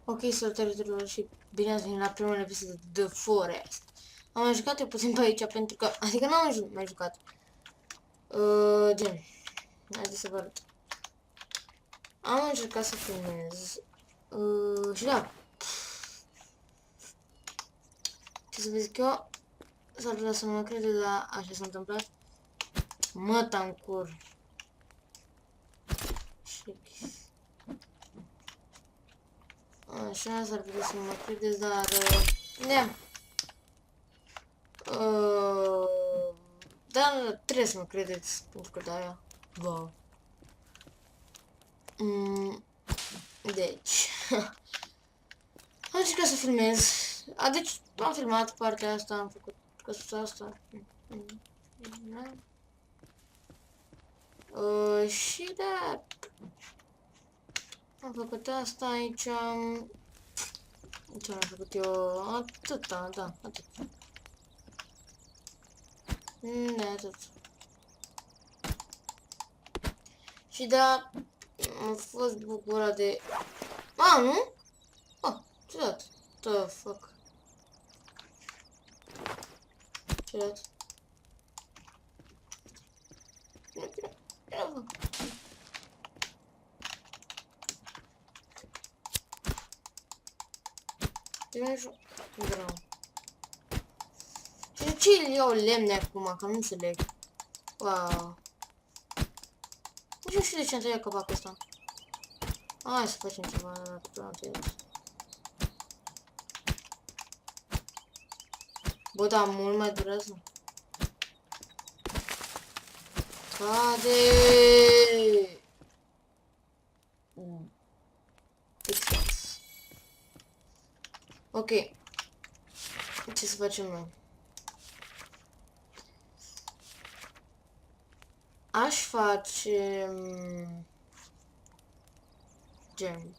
Ok, salutare tuturor și bine ați venit la primul episod de The Forest. Am mai jucat eu puțin pe aici pentru că, adică n-am mai jucat. Gen, haideți să vă arăt. Am încercat să filmez. Și da. Ce să vă zic eu? S-ar putea să nu mă crede, dar așa s-a întâmplat. Mă tancur. Așa, s-ar putea să nu mă credeți, dar... Ne. Dar trebuie să mă credeți, pentru că de-aia. Wow. Deci... am încercat să filmez. Deci am filmat partea asta, am făcut căsuța asta. Și da... am făcut asta aici. Ce am făcut eu? Atâta, da, atât. Da, atât. Și da, am fost bucurat de... nu? Ce dat? The fuck? Ce dat? Și ce iau lemne acum, că nu înțeleg. Wow. Nici nu știu de ce am tăiat capacul ăsta. Hai să facem ceva la bă, dar mult mai durează. Cade! Ok. Ce să facem noi? Aș face... gen...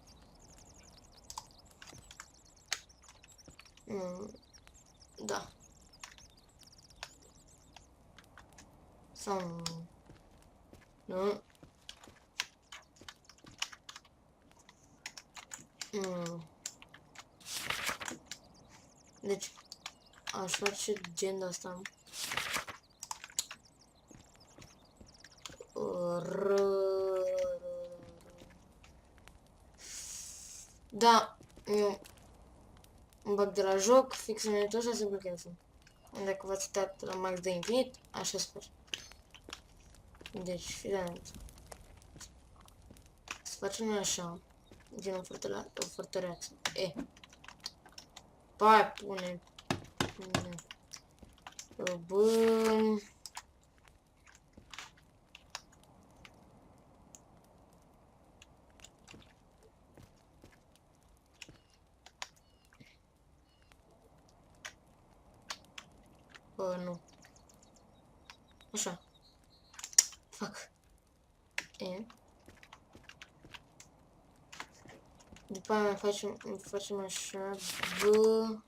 da. Sau... nu. Deci... aș face gen de asta. Da, eu îmi bag de la joc, fix în minutul ăsta se blochează. Dacă v-ați uitat la max de infinit, așa sper. Deci, filant. Să facem noi așa, gen o fortăreață. Pai, pune. Bă... nu. Așa. Fuck. După aia facem așa. Bă...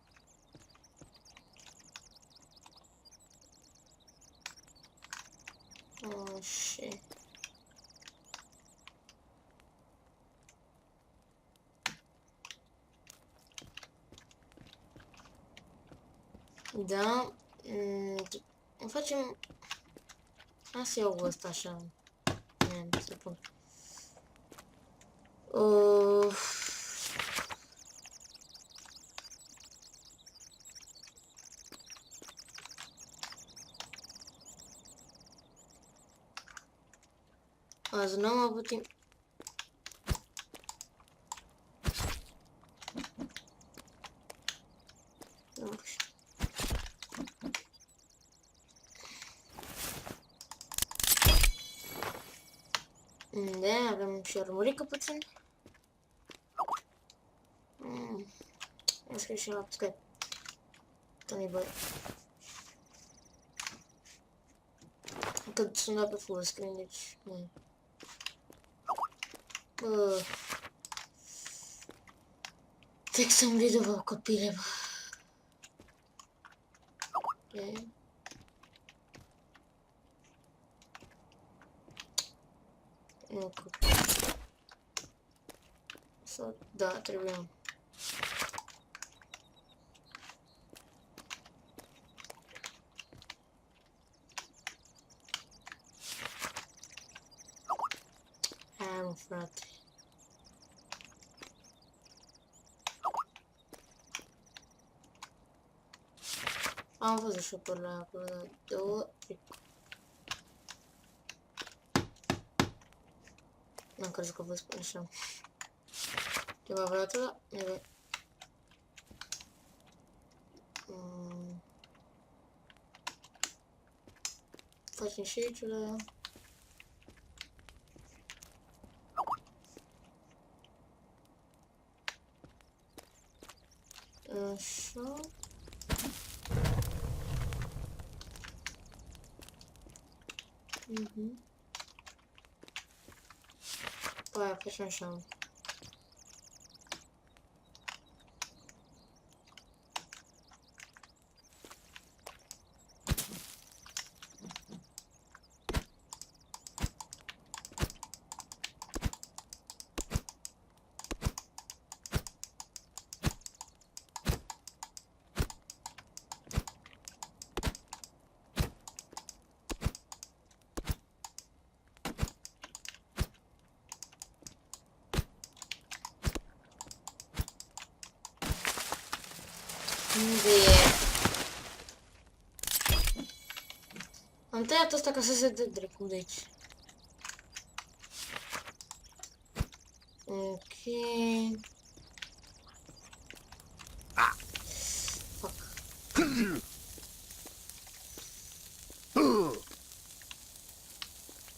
așa. Da. Facem... hai să iau ăsta așa. Să pun. Azi n-am avut timp. Da, avem și armurică puțin. Am scris și la Skype. Tony Boy. Că sunt dat pe full screen, deci... Fix în video, bă, copile, bă. Ok. Nu, sau, da, trebuie. Hai, mă, frate. Am văzut șocurile acolo, dar două tricuri. N-am crezut că vă spun așa. Ceva vreodată, da? Facem și aici la... Așa. Păi, facem așa. Unde e? Am tăiat asta ca să se dă dracu de aici. Ok. Fuck.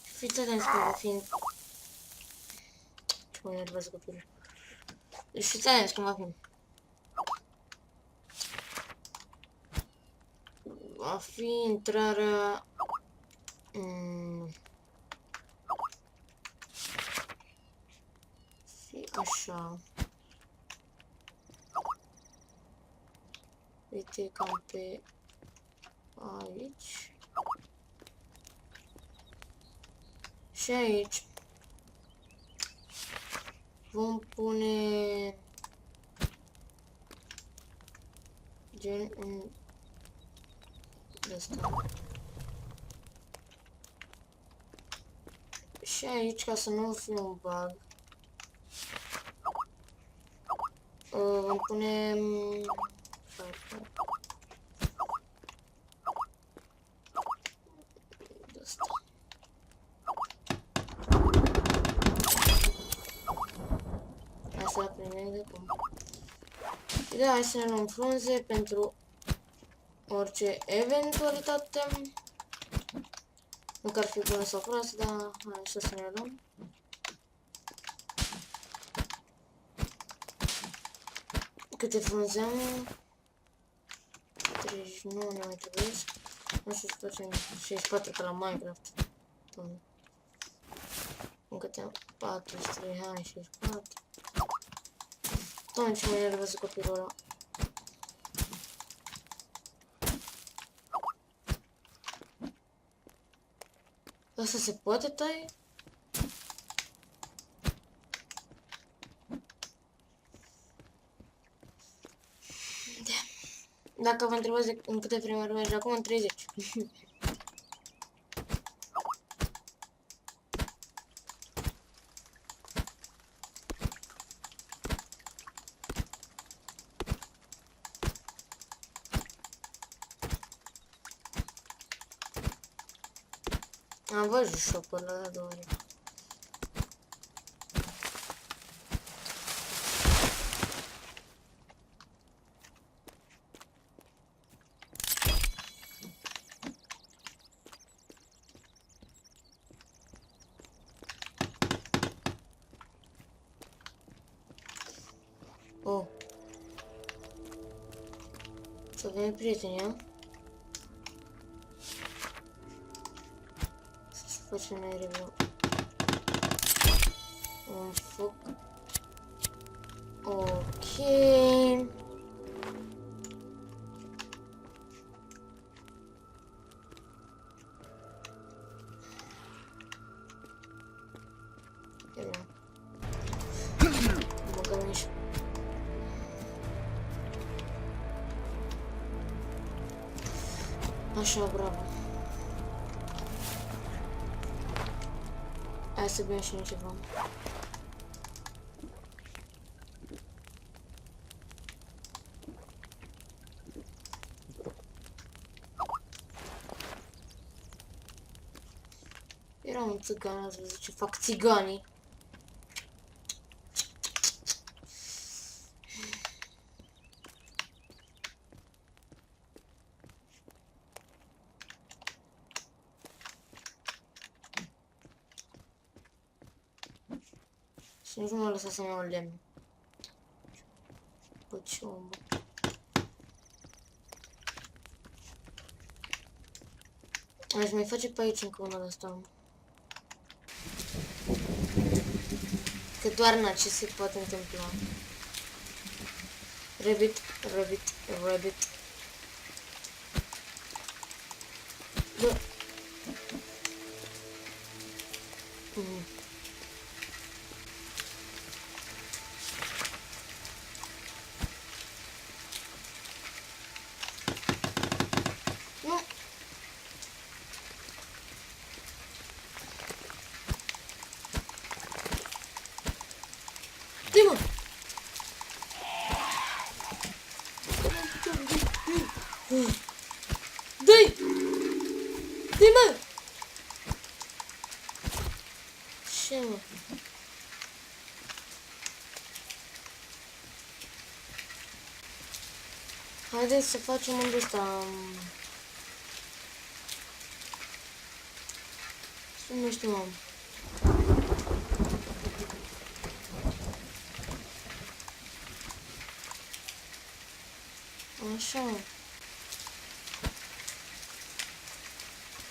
Fiți atenți că va fi... Ce mă enervează copilul. Deci fiți atenți cum va fi. Va fi intrarea... Fi așa. Uite cam pe aici. Și aici vom pune gen un ăsta. Și aici, ca să nu fie un bug, vom pune ăsta. Hai să-l primim de cum. Da, hai să ne luăm frunze pentru orice eventualitate. Nu că ar fi bună sau proastă, dar hai să ne luăm. Câte frunze am? 39 ne mai trebuie. Nu știu să facem 64 ca la Minecraft. Încă te-am 43, hai 64. Doamne, ce mă enervează copilul ăla. Asta se poate taie? Dacă vă întrebați în câte frame merge acum, în 30. Am văzut shop-ul ăla de 2 ori. Oh. Să vedem prieteni, ia? Să facem noi review. Un foc. Ok. Băgăm niște Așa, bravo. Hai să bem și noi ceva. Era un țigan, ați văzut ce fac țiganii. Și nici nu m-a lăsat să-mi iau lemn. Bă, ce om, bă. Aș mai face pe aici încă una de asta. Că doar na ce se poate întâmpla. Rabbit, rabbit, rabbit. Bă. Nu. Dă-i, mă! Dă-i! Dă-i, mă! Ce, mă? Haideți să facem unde ăsta. Nu știu, mă. Așa.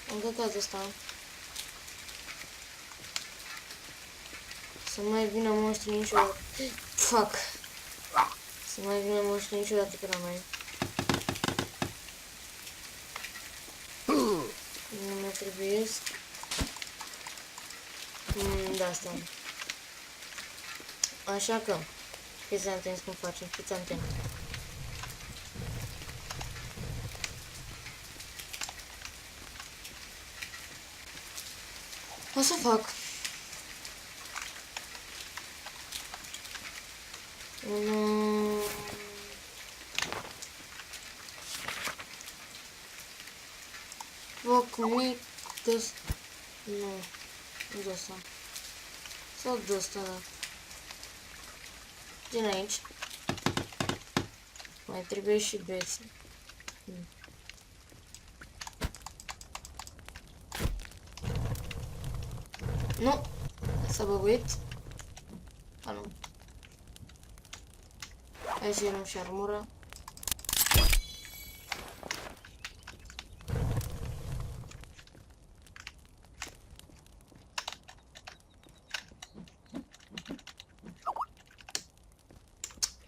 Am gătat asta. Să mai vină monștri niciodată. Fuck. Să mai vină monștri niciodată pe la noi. Nu mai trebuiesc. Da, asta. Așa că, fiți atenți cum facem, fiți atenți. O să fac. Foc mic de... Nu, de asta. Sau de asta, da. Din aici. Mai trebuie și beții. Nu! S-a băguit. A, nu. Hai să luăm și armură.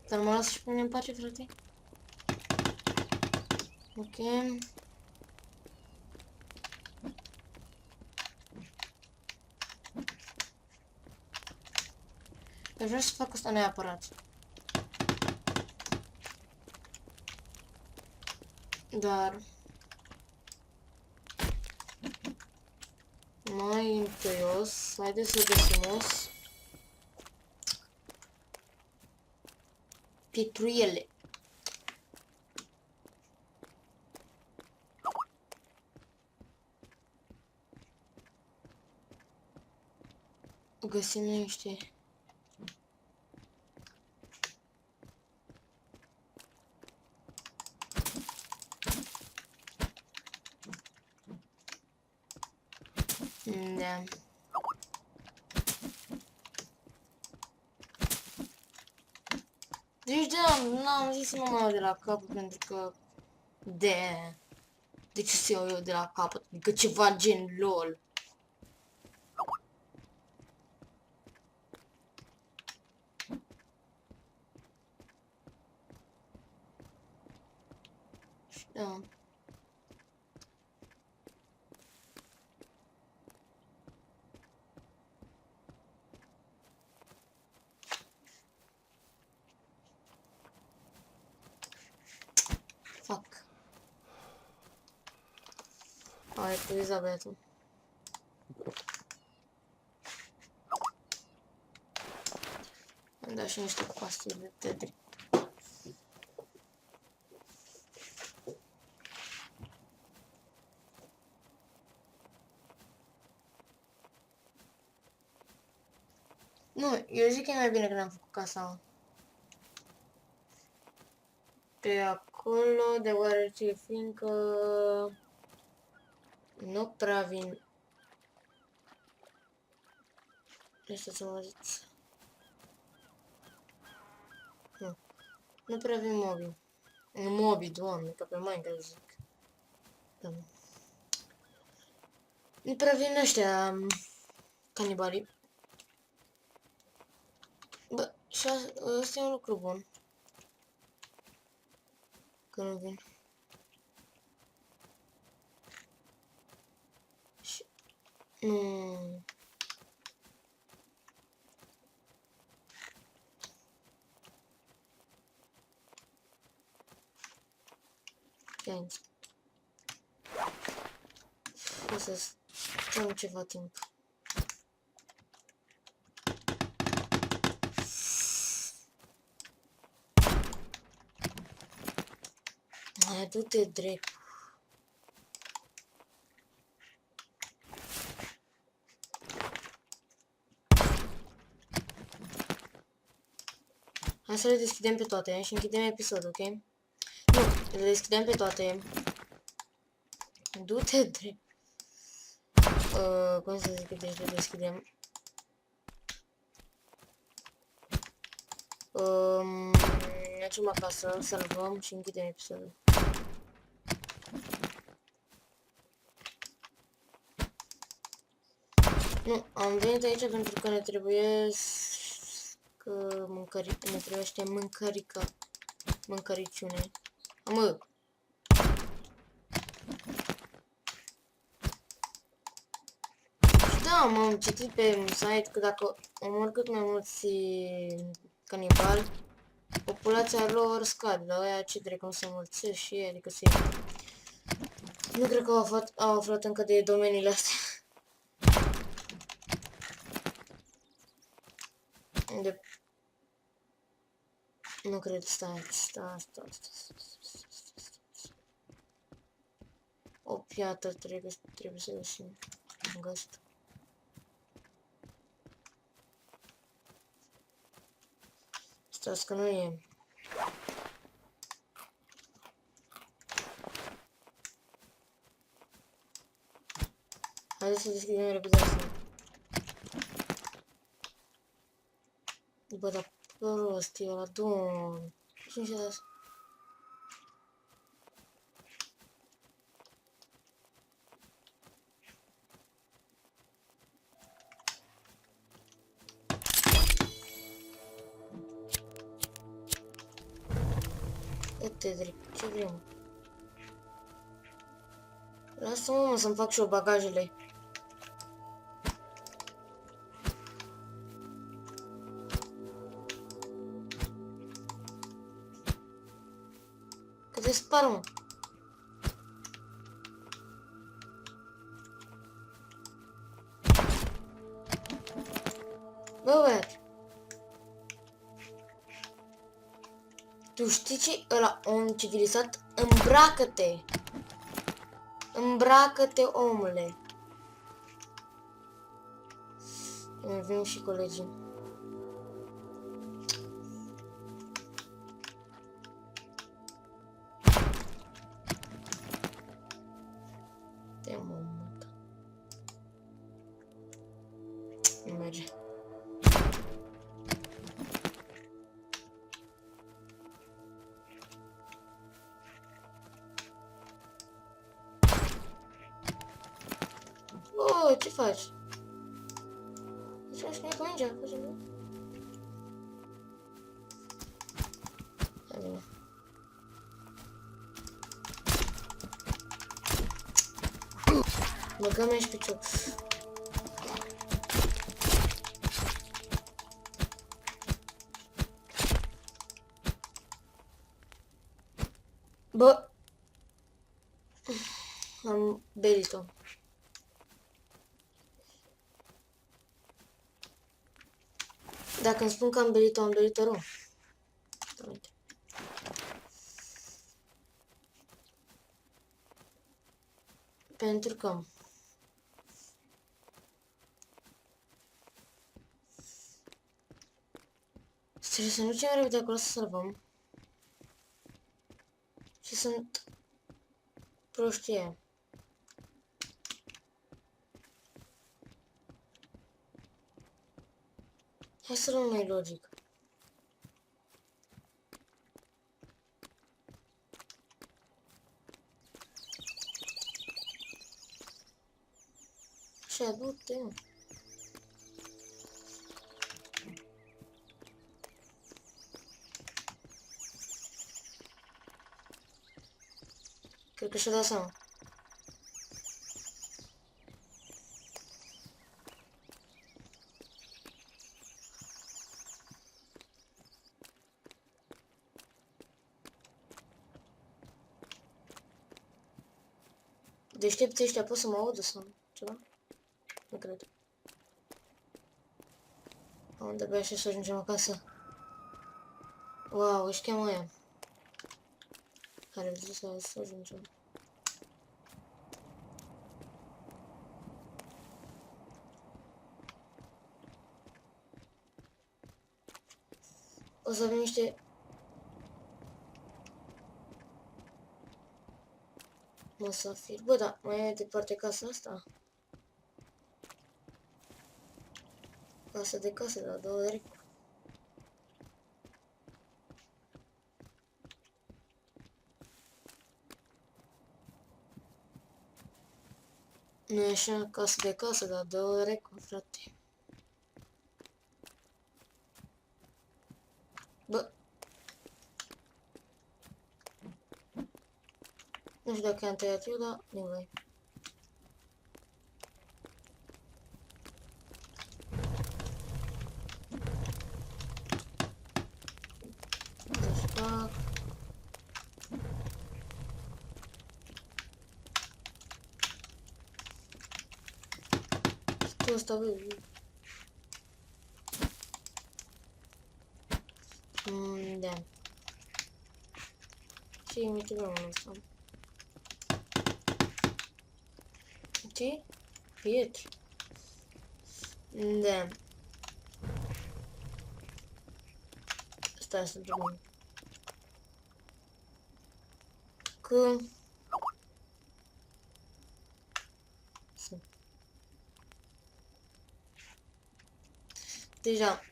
Dar mă lasă și pe mine în pace, frate. Ok. Eu vreau să fac asta neapărat. Dar... mai întâios, haideți să găsim pietruiele. Găsim niște... Da. Deci da, n-am zis să nu mă iau de la capăt pentru că... De ce să iau eu de la capăt? Adică ceva gen LOL. Da. Fuck. A epuizat băiatul. Am dat și niște pastile de tetri. Nu, eu zic că e mai bine că ne-am făcut casa pe acolo, deoarece fiindcă nu prea vin ăștia să mă ziți. Nu prea vin mobi. Mobi, doamne, ca pe Minecraft zic. Nu prea vin ăștia canibalii. Bă, și ăsta e un lucru bun. Că nu vin. Și... Nu... Fianți. O să stăm ceva timp. Hai, du-te drept. Hai să le deschidem pe toate și închidem episodul, ok? Nu, le deschidem pe toate. Du-te drept. Cum să zic, deci le deschidem. Mergem acasă, salvăm și închidem episodul. Nu, am venit aici pentru că ne trebuie ne trebuiește mâncăriciune. Mă! Da, m-am citit pe un site că dacă omor cât mai mulți canibali, populația lor scade, dar aia ce drept cum se înmulțesc și ei, adică se... Nu cred că au aflat încă de domeniile astea. De... Nu cred, stai. O piatră trebuie să găsim. Am găsit. Stați că nu e. Haideți să deschidem repede asta. Bă, dar prost e ăla, doamne. Cine și-a dat? Uite, drept, ce vrem? Lasă-mă, mă, să-mi fac și eu bagajele. Că te spar, mă. Bă, băiat. Tu știi ce? Ăla om civilizat? Îmbracă-te! Îmbracă-te, omule! Mai vin și colegii. Te moment. Nu merge. Oh, ce faci? Ce faci cu mingea? Hai bine. Băgăm aici picior. Bă! Am berit-o. Dacă îmi spun că am belit-o rău. Pentru că trebuie să nu ducem repede acolo să salvăm. Și sunt proștie. Hai să luăm mai logic. Așa, du-te. Cred că și-a dat seama. Deștepții ăștia pot să mă audă sau ceva? Nu cred. Am de-abia așa să ajungem acasă. Wow, își cheamă aia. Care vreau să ajungem. O să avem niște... Musafir. Bă, da, mai e departe casa asta. Casă de casă, la $2. Nu e așa, casă de casă, la $2, frate. Bă. Nu știu dacă am tăiat eu, dar nu voi. Deci fac. Tu ăsta, bă. Da. Și mi trebuie unul ăsta. Ce? Pietri. Da. Stai să drumul. Că... Deja.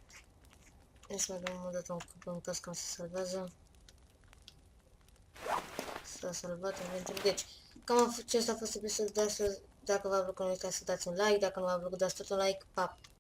Hai să mai dăm o dată un cup în caz că se salvează. S-a salvat inventul. Deci, cam acesta a fost episodul de astăzi. Dacă v-a plăcut, nu uitați să dați un like. Dacă nu v-a plăcut, dați tot un like. Pa!